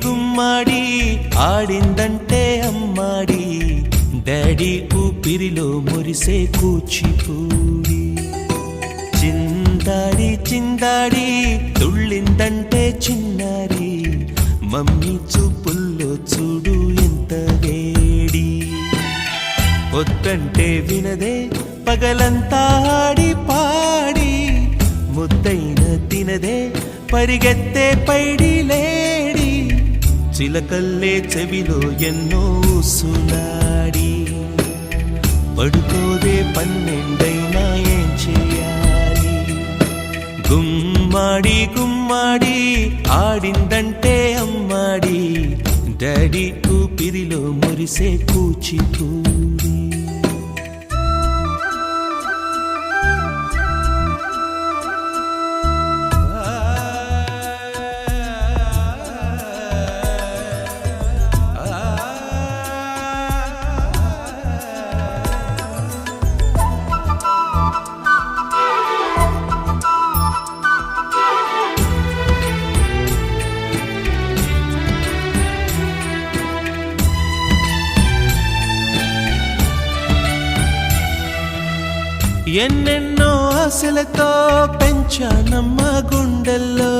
గుమ్మాడి ఆడిందంటే అమ్మాడి డాడీ ఊపిరిలో మురిసే కూచిపూడి చిందాడి చిందాడి తుళ్ళిందంటే చిన్నారి మమ్మీ చూపుల్లో చూడు ఎంత వేడి వద్దంటే వినదే పగలంతా ఆడి పాడి ముద్దైన తినదే పరిగెత్తే పైడి లేడి చిలకల్లే చెవిలో ఎన్నో సులాడి పడుకోదే పన్నెండైనా ఏం చేయాలి గుమ్మాడి గుమ్మాడి ఆడిందంటే అమ్మాడి డాడీ ఊపిరిలో మురిసే కూచిపూడి ఎన్నెన్నో ఆశలతో పెంచానమ్మ గుండెల్లో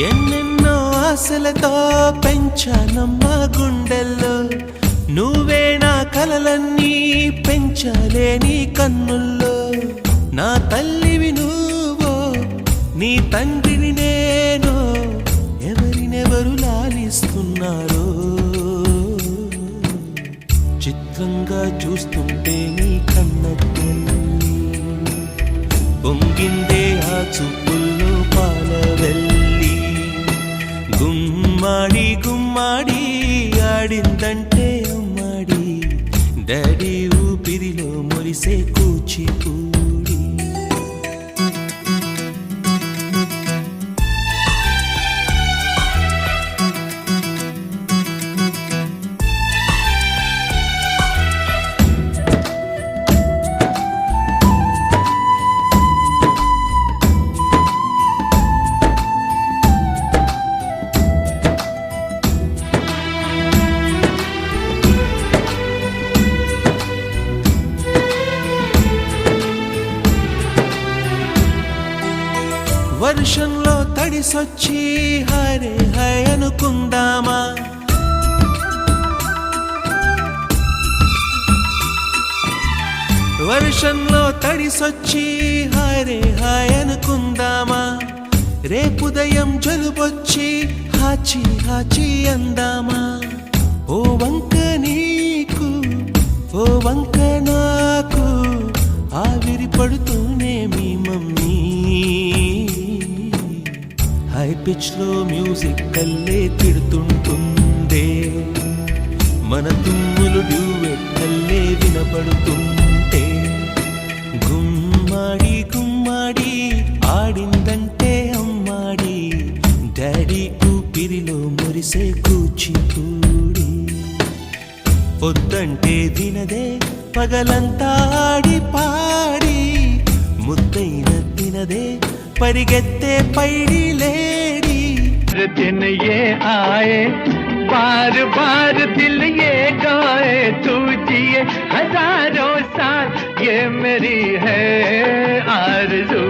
ఎన్నెన్నో ఆశలతో పెంచానమ్మ గుండెల్లో నువ్వే నా కలలన్నీ పెంచాలే నీ కన్నుల్లో నా తల్లివి నువ్వో నీ తండ్రిని నేను ఎవరినెవరు లాలిస్తున్నారో చిత్రంగా చూస్తుంటే నీ కన్నట్టు పొంగిందే ఆ చూపుల్లో పాలవెల్లి గుమ్మాడి గుమ్మాడి ఆడిందంటే అమ్మాడి డాడీ ఊపిరిలో మురిసే కూచిపూడి వర్షంలో తడిసొచ్చి హరే హై అనుకుందామా వర్షంలో తడిసొచ్చి హరే హాయ్ అనుకుందామా రేపుదయం జలుబొచ్చి హాచి హాచి అందామా ఓ వంక నీకు ఓ వంక నాకు ఆవిరి పడుతూనే మీ మమ్మీ హై పిచ్ లో మ్యూజిక్ కల్లే తిడుతుంటుందే మన తుమ్ములు డ్యూయెట్ కల్లే వినపడుతుంటే గుమ్మాడి గుమ్మాడి ఆడిందంటే అమ్మాడి డాడీ ఊపిరిలో మురిసే కూచిపూడి పొద్దంటే వినదే పగలంతా ఆడి పాడి ముద్దైన తినదే परिगत्ते पैड़ी लेडी दिन ये आए बार बार दिल ये गाए तू जिए हजारों साल ये मेरी है आरज़ू।